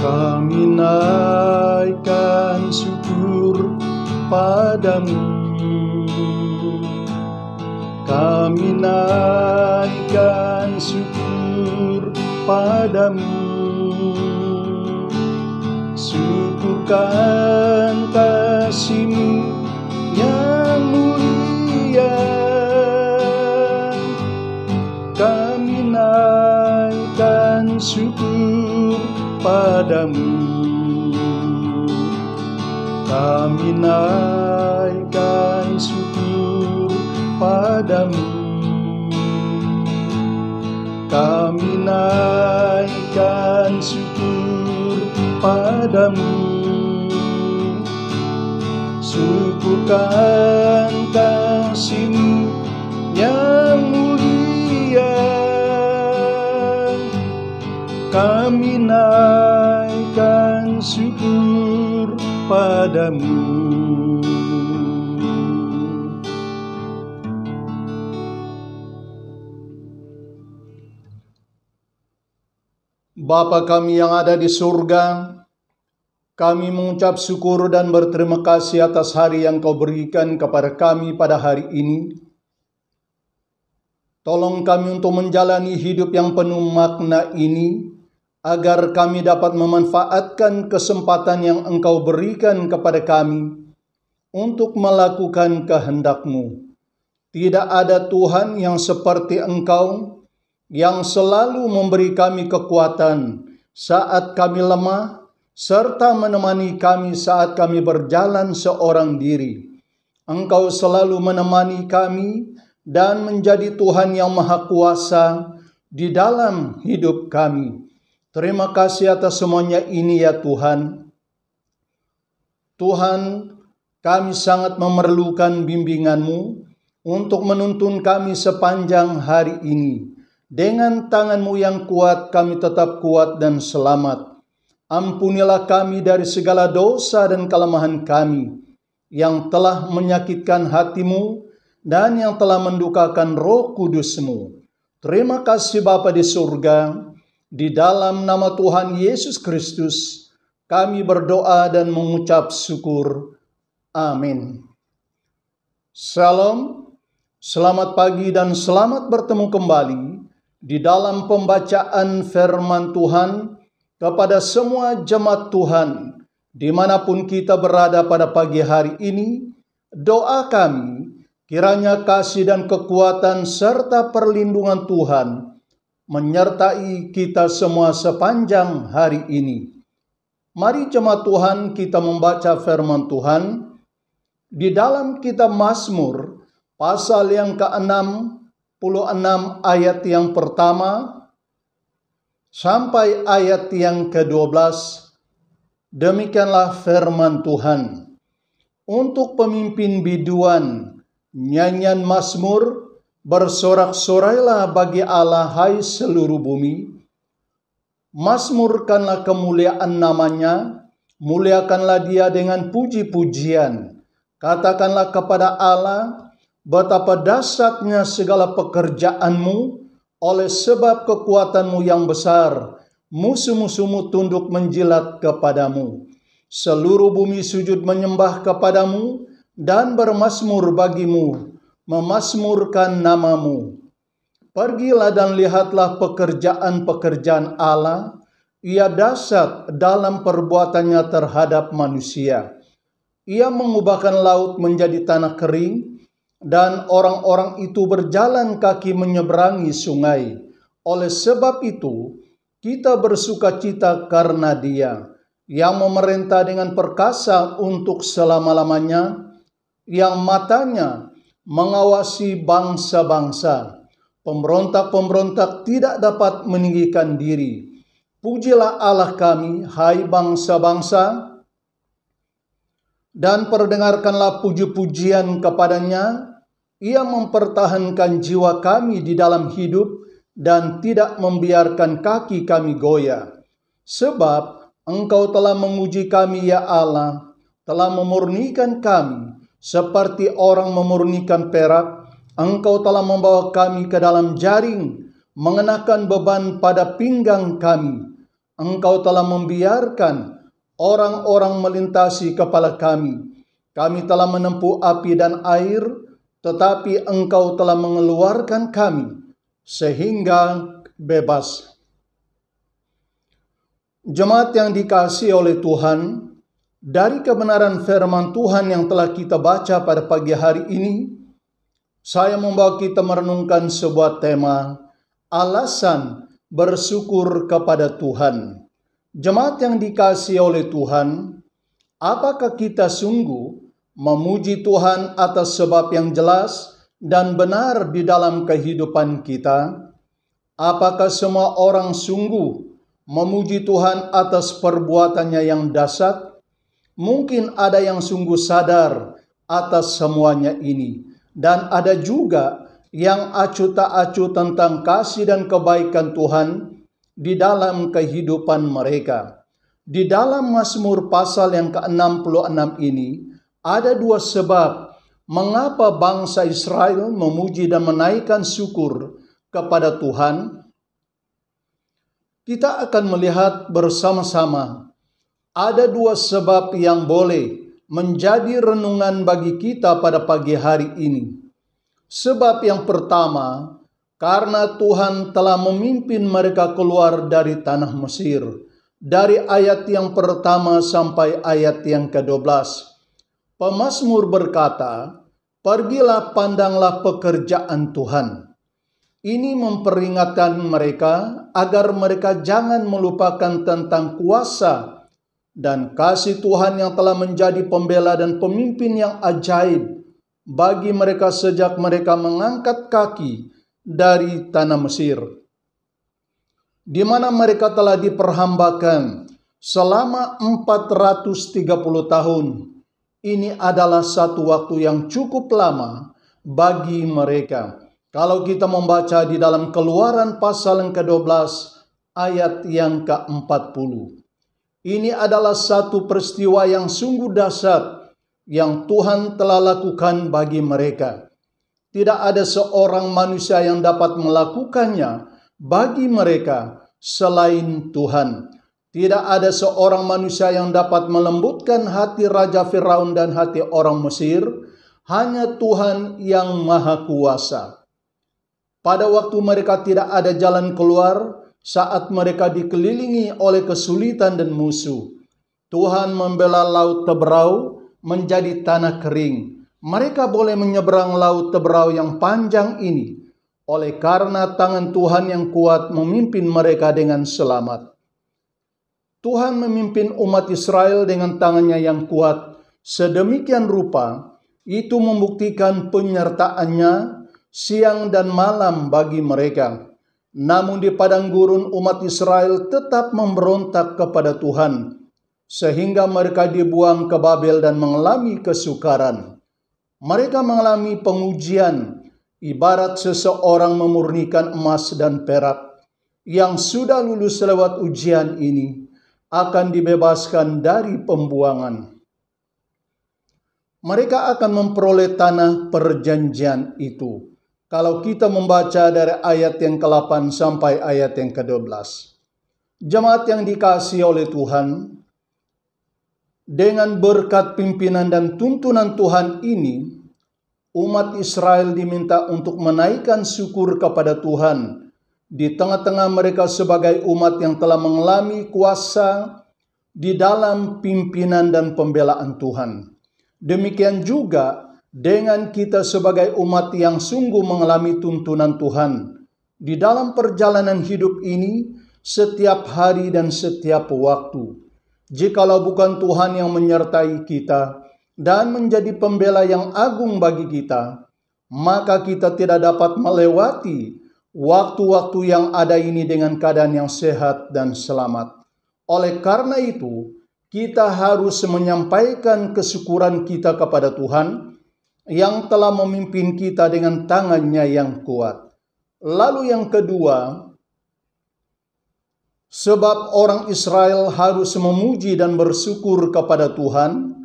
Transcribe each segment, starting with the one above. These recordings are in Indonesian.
Kami naikkan syukur padamu. Kami naikkan syukur padamu. Syukurkan kasih-Mu yang mulia. Kami naikkan syukur padamu. Kami naikkan syukur padamu. Kami naikkan syukur padamu. Syukurkan kasih-Mu yang mulia. Kami naikkan syukur padamu. Bapa kami yang ada di surga, kami mengucap syukur dan berterima kasih atas hari yang Kau berikan kepada kami pada hari ini. Tolong kami untuk menjalani hidup yang penuh makna ini, agar kami dapat memanfaatkan kesempatan yang Engkau berikan kepada kami untuk melakukan kehendak-Mu. Tidak ada Tuhan yang seperti Engkau, yang selalu memberi kami kekuatan saat kami lemah, serta menemani kami saat kami berjalan seorang diri. Engkau selalu menemani kami dan menjadi Tuhan yang Maha Kuasa di dalam hidup kami. Terima kasih atas semuanya ini ya Tuhan. Tuhan, kami sangat memerlukan bimbingan-Mu untuk menuntun kami sepanjang hari ini. Dengan tangan-Mu yang kuat kami tetap kuat dan selamat. Ampunilah kami dari segala dosa dan kelemahan kami yang telah menyakitkan hati-Mu dan yang telah mendukakan Roh Kudus-Mu. Terima kasih Bapa di surga. Di dalam nama Tuhan Yesus Kristus kami berdoa dan mengucap syukur. Amin. Salam, selamat pagi dan selamat bertemu kembali di dalam pembacaan firman Tuhan kepada semua jemaat Tuhan dimanapun kita berada pada pagi hari ini. Doa kami kiranya kasih dan kekuatan serta perlindungan Tuhan menyertai kita semua sepanjang hari ini. Mari jemaat Tuhan kita membaca firman Tuhan di dalam kitab Mazmur pasal yang ke-66 ayat yang pertama sampai ayat yang ke-12. Demikianlah firman Tuhan. Untuk pemimpin biduan, nyanyian Mazmur, bersorak-sorailah bagi Allah hai seluruh bumi. Mazmurkanlah kemuliaan namanya, muliakanlah Dia dengan puji-pujian. Katakanlah kepada Allah, betapa dahsyatnya segala pekerjaan-Mu, oleh sebab kekuatan-Mu yang besar, musuh-musuh-Mu tunduk menjilat kepadamu. Seluruh bumi sujud menyembah kepadamu dan bermazmur bagimu, memazmurkan nama-Mu. Pergilah dan lihatlah pekerjaan-pekerjaan Allah, Ia dahsyat dalam perbuatannya terhadap manusia. Ia mengubahkan laut menjadi tanah kering, dan orang-orang itu berjalan kaki menyeberangi sungai. Oleh sebab itu, kita bersukacita karena Dia, yang memerintah dengan perkasa untuk selama-lamanya, yang matanya mengawasi bangsa-bangsa. Pemberontak-pemberontak tidak dapat meninggikan diri. Pujilah Allah kami, hai bangsa-bangsa, dan perdengarkanlah puji-pujian kepadanya. Ia mempertahankan jiwa kami di dalam hidup dan tidak membiarkan kaki kami goyah. Sebab Engkau telah menguji kami ya Allah, telah memurnikan kami seperti orang memurnikan perak. Engkau telah membawa kami ke dalam jaring, mengenakan beban pada pinggang kami. Engkau telah membiarkan orang-orang melintasi kepala kami. Kami telah menempuh api dan air, tetapi Engkau telah mengeluarkan kami sehingga bebas. Jemaat yang dikasihi oleh Tuhan, dari kebenaran firman Tuhan yang telah kita baca pada pagi hari ini, saya membawa kita merenungkan sebuah tema, alasan bersyukur kepada Tuhan. Jemaat yang dikasihi oleh Tuhan, apakah kita sungguh memuji Tuhan atas sebab yang jelas dan benar di dalam kehidupan kita? Apakah semua orang sungguh memuji Tuhan atas perbuatannya yang dahsyat? Mungkin ada yang sungguh sadar atas semuanya ini, dan ada juga yang acuh tak acuh tentang kasih dan kebaikan Tuhan di dalam kehidupan mereka. Di dalam Mazmur pasal yang ke-66 ini, ada dua sebab mengapa bangsa Israel memuji dan menaikkan syukur kepada Tuhan. Kita akan melihat bersama-sama ada dua sebab yang boleh menjadi renungan bagi kita pada pagi hari ini. Sebab yang pertama, karena Tuhan telah memimpin mereka keluar dari tanah Mesir. Dari ayat yang pertama sampai ayat yang ke-12. Pemazmur berkata, "Pergilah, pandanglah pekerjaan Tuhan." Ini memperingatkan mereka agar mereka jangan melupakan tentang kuasa dan kasih Tuhan yang telah menjadi pembela dan pemimpin yang ajaib bagi mereka sejak mereka mengangkat kaki dari tanah Mesir, di mana mereka telah diperhambakan selama 430 tahun. Ini adalah satu waktu yang cukup lama bagi mereka. Kalau kita membaca di dalam Keluaran pasal yang ke-12 ayat yang ke-40. Ini adalah satu peristiwa yang sungguh dahsyat yang Tuhan telah lakukan bagi mereka. Tidak ada seorang manusia yang dapat melakukannya bagi mereka selain Tuhan. Tidak ada seorang manusia yang dapat melembutkan hati Raja Firaun dan hati orang Mesir. Hanya Tuhan yang Maha Kuasa. Pada waktu mereka tidak ada jalan keluar, saat mereka dikelilingi oleh kesulitan dan musuh, Tuhan membela laut Teberau menjadi tanah kering. Mereka boleh menyeberang laut Teberau yang panjang ini oleh karena tangan Tuhan yang kuat memimpin mereka dengan selamat. Tuhan memimpin umat Israel dengan tangannya yang kuat sedemikian rupa, itu membuktikan penyertaannya siang dan malam bagi mereka. Namun di padang gurun umat Israel tetap memberontak kepada Tuhan, sehingga mereka dibuang ke Babel dan mengalami kesukaran. Mereka mengalami pengujian, ibarat seseorang memurnikan emas dan perak. Yang sudah lulus lewat ujian ini akan dibebaskan dari pembuangan. Mereka akan memperoleh tanah perjanjian itu. Kalau kita membaca dari ayat yang ke-8 sampai ayat yang ke-12. Jemaat yang dikasihi oleh Tuhan, dengan berkat pimpinan dan tuntunan Tuhan ini, umat Israel diminta untuk menaikkan syukur kepada Tuhan di tengah-tengah mereka sebagai umat yang telah mengalami kuasa di dalam pimpinan dan pembelaan Tuhan. Demikian juga dengan kita sebagai umat yang sungguh mengalami tuntunan Tuhan di dalam perjalanan hidup ini setiap hari dan setiap waktu. Jikalau bukan Tuhan yang menyertai kita dan menjadi pembela yang agung bagi kita, maka kita tidak dapat melewati waktu-waktu yang ada ini dengan keadaan yang sehat dan selamat. Oleh karena itu, kita harus menyampaikan kesyukuran kita kepada Tuhan yang telah memimpin kita dengan tangannya yang kuat. Lalu yang kedua, sebab orang Israel harus memuji dan bersyukur kepada Tuhan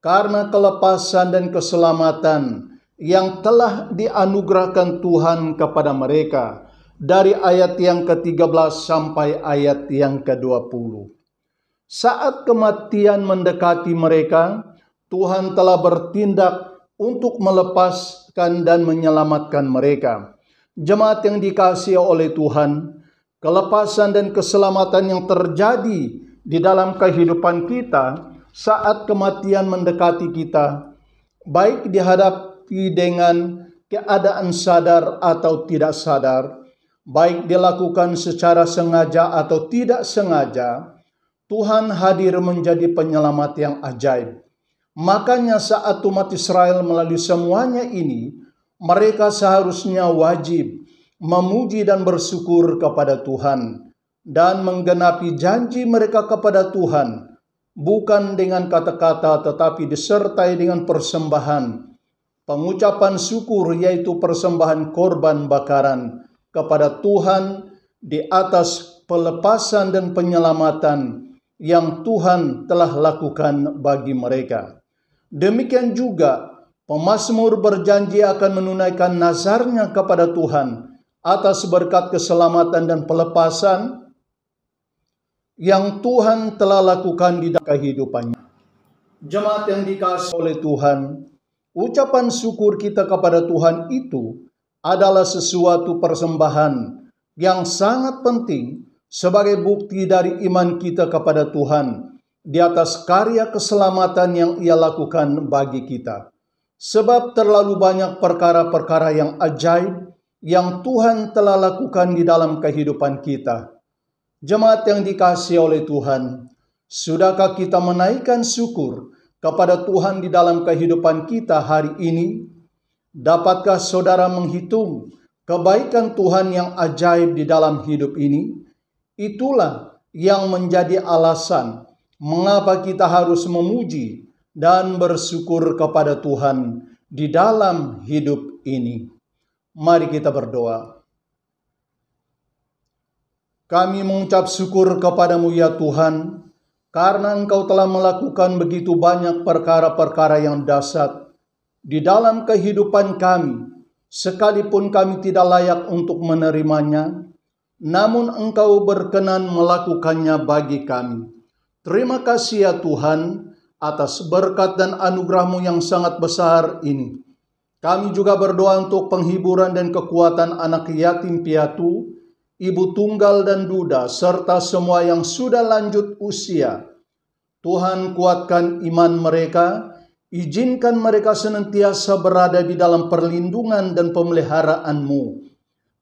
karena kelepasan dan keselamatan yang telah dianugerahkan Tuhan kepada mereka dari ayat yang ke-13 sampai ayat yang ke-20. Saat kematian mendekati mereka, Tuhan telah bertindak untuk melepaskan dan menyelamatkan mereka. Jemaat yang dikasihi oleh Tuhan, kelepasan dan keselamatan yang terjadi di dalam kehidupan kita saat kematian mendekati kita, baik dihadapi dengan keadaan sadar atau tidak sadar, baik dilakukan secara sengaja atau tidak sengaja, Tuhan hadir menjadi penyelamat yang ajaib. Makanya saat umat Israel melalui semuanya ini, mereka seharusnya wajib memuji dan bersyukur kepada Tuhan dan menggenapi janji mereka kepada Tuhan, bukan dengan kata-kata tetapi disertai dengan persembahan, pengucapan syukur, yaitu persembahan korban bakaran kepada Tuhan di atas pelepasan dan penyelamatan yang Tuhan telah lakukan bagi mereka. Demikian juga pemazmur berjanji akan menunaikan nazarnya kepada Tuhan atas berkat keselamatan dan pelepasan yang Tuhan telah lakukan di dalam kehidupannya. Jemaat yang dikasihi oleh Tuhan, ucapan syukur kita kepada Tuhan itu adalah sesuatu persembahan yang sangat penting sebagai bukti dari iman kita kepada Tuhan di atas karya keselamatan yang Ia lakukan bagi kita. Sebab terlalu banyak perkara-perkara yang ajaib yang Tuhan telah lakukan di dalam kehidupan kita. Jemaat yang dikasihi oleh Tuhan, sudahkah kita menaikkan syukur kepada Tuhan di dalam kehidupan kita hari ini? Dapatkah saudara menghitung kebaikan Tuhan yang ajaib di dalam hidup ini? Itulah yang menjadi alasan mengapa kita harus memuji dan bersyukur kepada Tuhan di dalam hidup ini. Mari kita berdoa. Kami mengucap syukur kepadamu ya Tuhan, karena Engkau telah melakukan begitu banyak perkara-perkara yang dahsyat di dalam kehidupan kami, sekalipun kami tidak layak untuk menerimanya, namun Engkau berkenan melakukannya bagi kami. Terima kasih ya Tuhan atas berkat dan anugerah-Mu yang sangat besar ini. Kami juga berdoa untuk penghiburan dan kekuatan anak yatim piatu, ibu tunggal dan duda, serta semua yang sudah lanjut usia. Tuhan, kuatkan iman mereka, izinkan mereka senantiasa berada di dalam perlindungan dan pemeliharaan-Mu.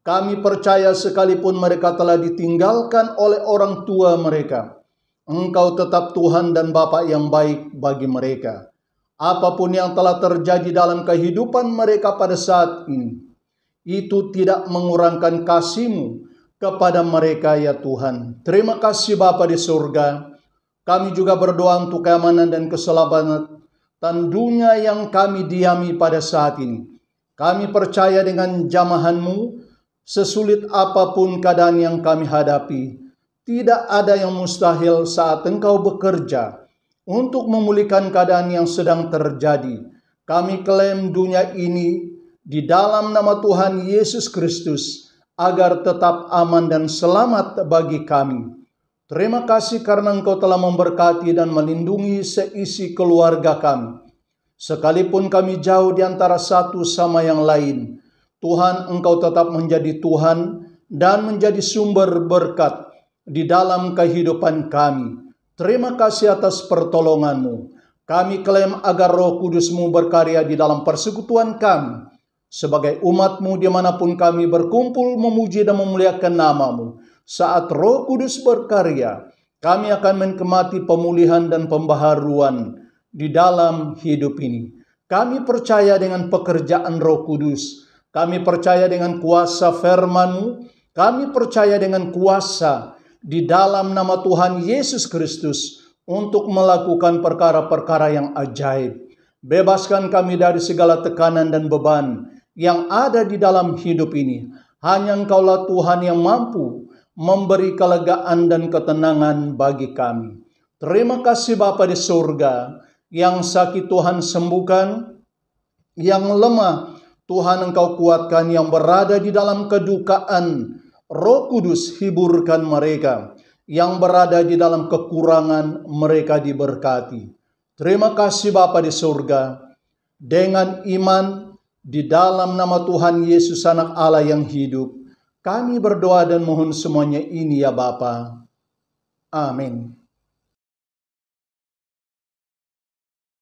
Kami percaya sekalipun mereka telah ditinggalkan oleh orang tua mereka, Engkau tetap Tuhan dan Bapa yang baik bagi mereka. Apapun yang telah terjadi dalam kehidupan mereka pada saat ini, itu tidak mengurangkan kasih-Mu kepada mereka ya Tuhan. Terima kasih Bapa di surga. Kami juga berdoa untuk keamanan dan keselamatan dunia yang kami diami pada saat ini. Kami percaya dengan jamahan-Mu, sesulit apapun keadaan yang kami hadapi, tidak ada yang mustahil saat Engkau bekerja untuk memulihkan keadaan yang sedang terjadi. Kami klaim dunia ini di dalam nama Tuhan Yesus Kristus agar tetap aman dan selamat bagi kami. Terima kasih karena Engkau telah memberkati dan melindungi seisi keluarga kami. Sekalipun kami jauh di antara satu sama yang lain, Tuhan, Engkau tetap menjadi Tuhan dan menjadi sumber berkat di dalam kehidupan kami. Terima kasih atas pertolongan-Mu. Kami klaim agar Roh Kudus-Mu berkarya di dalam persekutuan kami. Sebagai umat-Mu dimanapun kami berkumpul memuji dan memuliakan nama-Mu. Saat Roh Kudus berkarya, kami akan menikmati pemulihan dan pembaharuan di dalam hidup ini. Kami percaya dengan pekerjaan Roh Kudus. Kami percaya dengan kuasa firman-Mu. Kami percaya dengan kuasa di dalam nama Tuhan Yesus Kristus untuk melakukan perkara-perkara yang ajaib. Bebaskan kami dari segala tekanan dan beban yang ada di dalam hidup ini. Hanya Engkaulah Tuhan yang mampu memberi kelegaan dan ketenangan bagi kami. Terima kasih Bapa di surga, yang sakit Tuhan sembuhkan, yang lemah Tuhan Engkau kuatkan, yang berada di dalam kedukaan Roh Kudus hiburkan mereka. Yang berada di dalam kekurangan, mereka diberkati. Terima kasih Bapa di surga. Dengan iman di dalam nama Tuhan Yesus Anak Allah yang hidup, kami berdoa dan mohon semuanya ini ya Bapa. Amin.